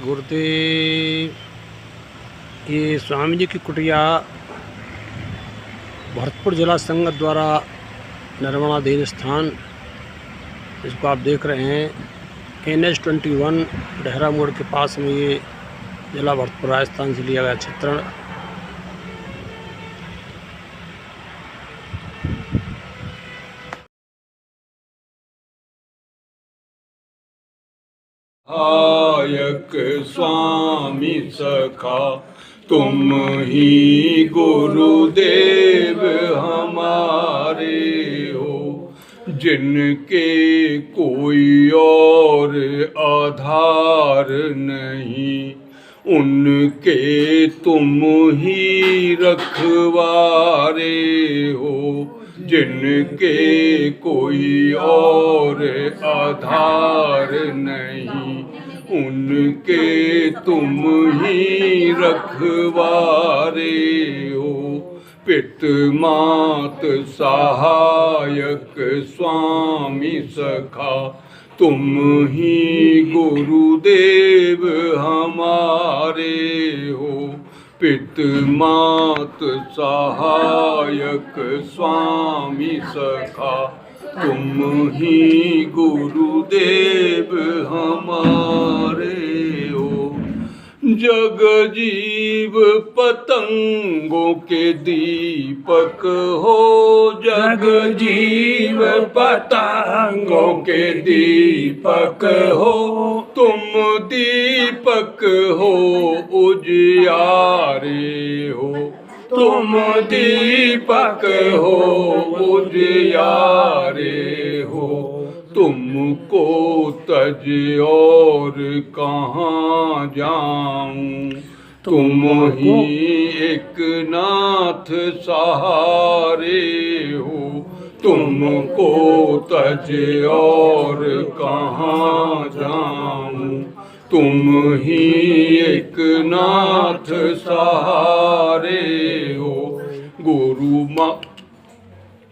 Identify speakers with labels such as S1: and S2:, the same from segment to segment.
S1: गुरुदेव। ये स्वामी जी की कुटिया भरतपुर जिला संघ द्वारा निर्माणाधीन स्थान, इसको आप देख रहे हैं NH21 डेहरा मोड़ के पास में। ये जिला भरतपुर राजस्थान से लिया गया चित्रण।
S2: सहायक स्वामी सखा तुम ही गुरुदेव हमारे हो, जिनके कोई और आधार नहीं, उनके तुम ही रखवारे हो, जिनके कोई और आधार नहीं, उनके तुम ही रखवारे हो। पित मात सहायक स्वामी सखा तुम ही गुरुदेव हमारे हो, पित मात सहायक स्वामी सखा तुम ही गुरुदेव हमारे हो। जग जीव पतंगों के दीपक हो, जग जीव पतंगों के दीपक हो, तुम दीपक हो उजियारे हो, तुम दीपक हो उजियारे हो। तुमको तज और कहाँ जाऊं, तुम ही एक नाथ सहारे हो, तुमको तज और कहाँ जाऊं, तुम ही एक नाथ सहारे हो। गुरु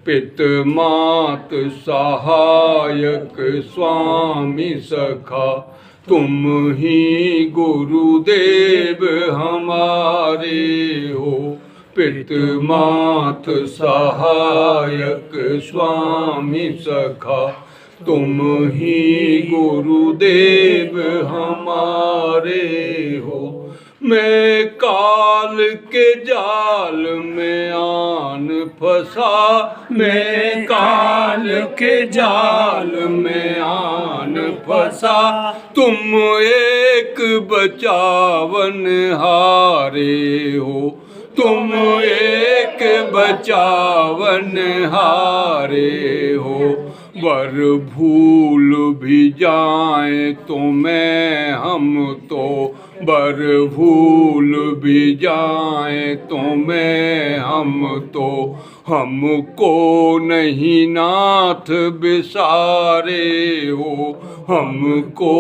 S2: पित मात सहायक स्वामी सखा तुम ही गुरुदेव हमारे हो, पित मात सहायक स्वामी सखा तुम ही गुरुदेव हमारे हो। मैं काल के जाल में आन फंसा, मैं काल के जाल में आन फंसा, तुम एक बचावन हारे हो, तुम एक बचावन हारे हो। वर भूल भी जाए तो मैं हम तो, बर भूल भी जाए तो मैं हम तो, हमको नहीं नाथ बिसारे हो, हमको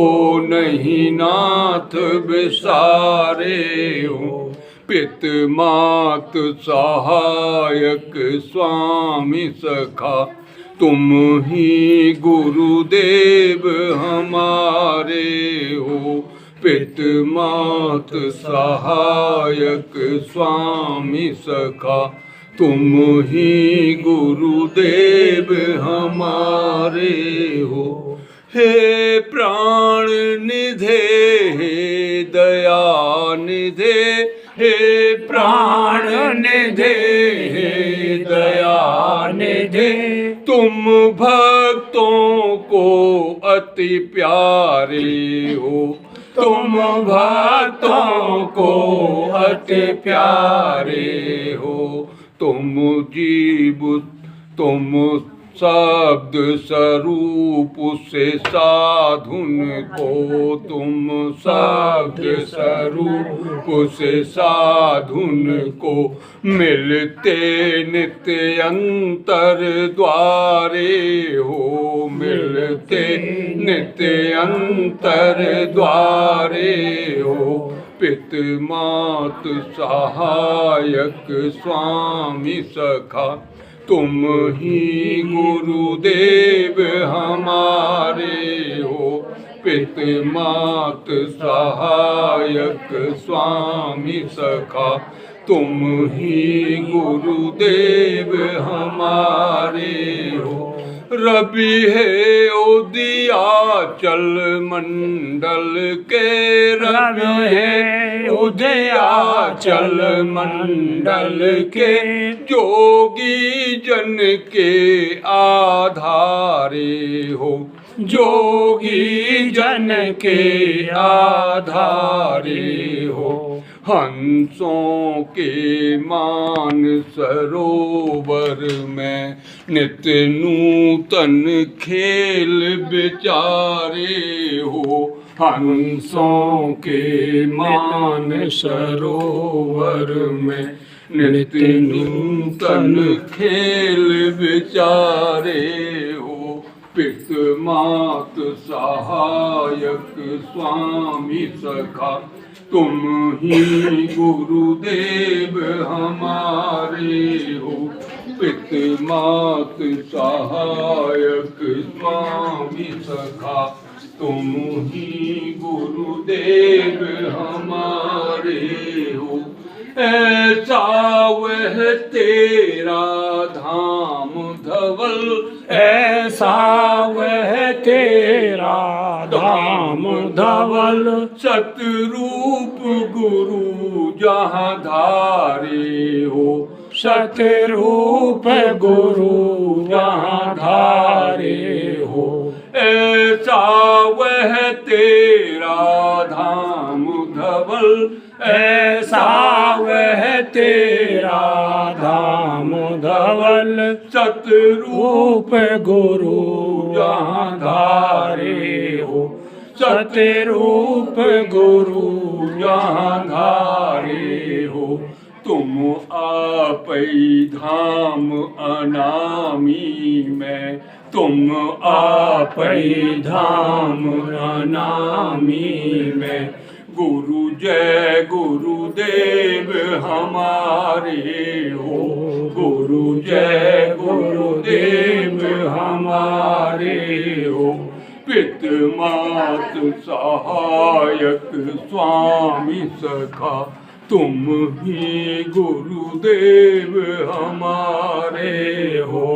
S2: नहीं नाथ बिसारे हो। पित मात सहायक स्वामी सखा तुम ही गुरुदेव हमारे हो, पित मात सहायक स्वामी सखा तुम ही गुरुदेव हमारे हो। हे प्राण निधे हे दया निधे, हे प्राण निधे हे दया निधे, तुम भक्तों को अति प्यारे हो, तुम भक्तों को अति प्यारे हो। तुम जीव तुम शब्द स्वरूप से साधुन को, तुम शब्द स्वरूप से साधुन को मिलते नित्य अंतर द्वारे हो, मिलते नित्य अंतर द्वारे हो। पित मात सहायक स्वामी सखा तुम ही गुरुदेव हमारे हो, पित मात सहायक स्वामी सखा, तुम ही गुरुदेव हमारे हो। रवि है उदयाचल मंडल के, रवि है उदयाचल मंडल के, जोगी जन के आधारे हो, जोगी जन के आधारे हो। हंसों के मान सरोवर में नित्य नूतन खेल विचारे हो, हंसों के मान सरोवर में नित्य नूतन खेल विचारे हो। पित मात सहायक स्वामी सखा, तुम ही गुरुदेव हमारे हो। पित मात सहायक स्वामी सखा, तुम ही गुरुदेव हमारे हो। ऐसा वह तेरा धाम धवल, ऐसा वह तेरा धाम धवल, सतरूप गुरु जहाँ धारे हो, सतरूप गुरु जहाँ धारे हो। ऐसा वह तेरा धाम धवल, ऐसा वह तेरा धाम धवल, सतरूप गुरु जहाँ धारे हो, सतरूप गुरु जहाँ धारे हो। तुम आपै धाम अनामी में, तुम आपै धाम अनामी में, गुरु जय गुरुदेव हमारे हो, गुरु जय गुरुदेव हमारे हो। पित मात सहायक स्वामी सखा, तुम ही गुरुदेव हमारे हो।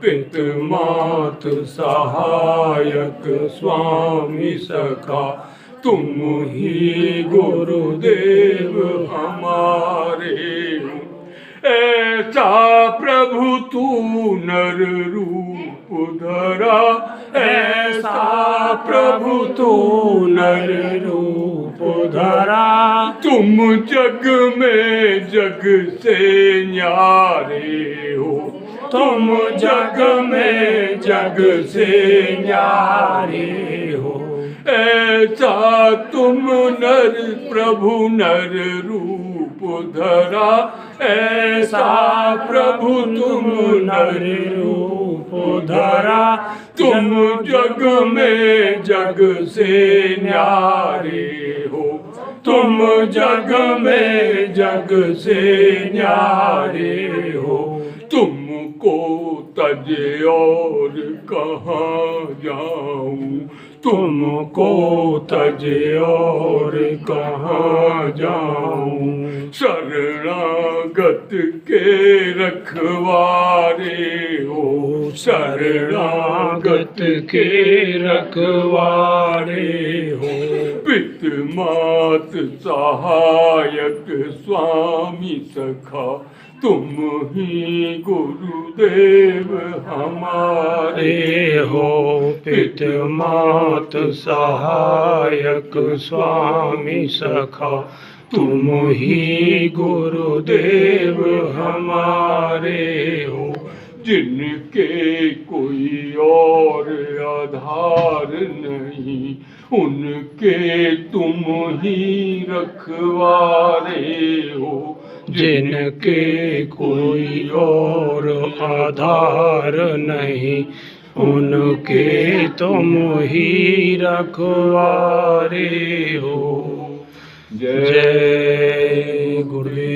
S2: पित मात सहायक स्वामी सखा, तुम ही गुरुदेव हमारे हो। ऐसा प्रभु तू नर रूप धरा, ऐसा प्रभु तू नर रूप धरा, तुम जग में जग से न्यारे हो, तुम जग में जग से न्यारे हो। ऐसा तुम नर प्रभु नर रूप धरा, ऐसा प्रभु तुम नर रूप धरा, तुम जग में जग से न्यारे हो, तुम जग में जग से न्यारे हो। तुमको तज और कहाँ जाऊं, तुमको तज और कहाँ जाऊं। शरणागत के रखवारे हो, शरणागत के रखवारे हो। पित मात सहायक स्वामी सखा, तुम ही गुरुदेव हमारे हो। पित मात सहायक स्वामी सखा, तुम ही गुरुदेव हमारे हो। जिनके कोई और आधार नहीं, उनके तुम ही रखवारे हो। जिनके कोई और आधार नहीं, उनके तुम ही रखवारे हो। जय गुरुदेव।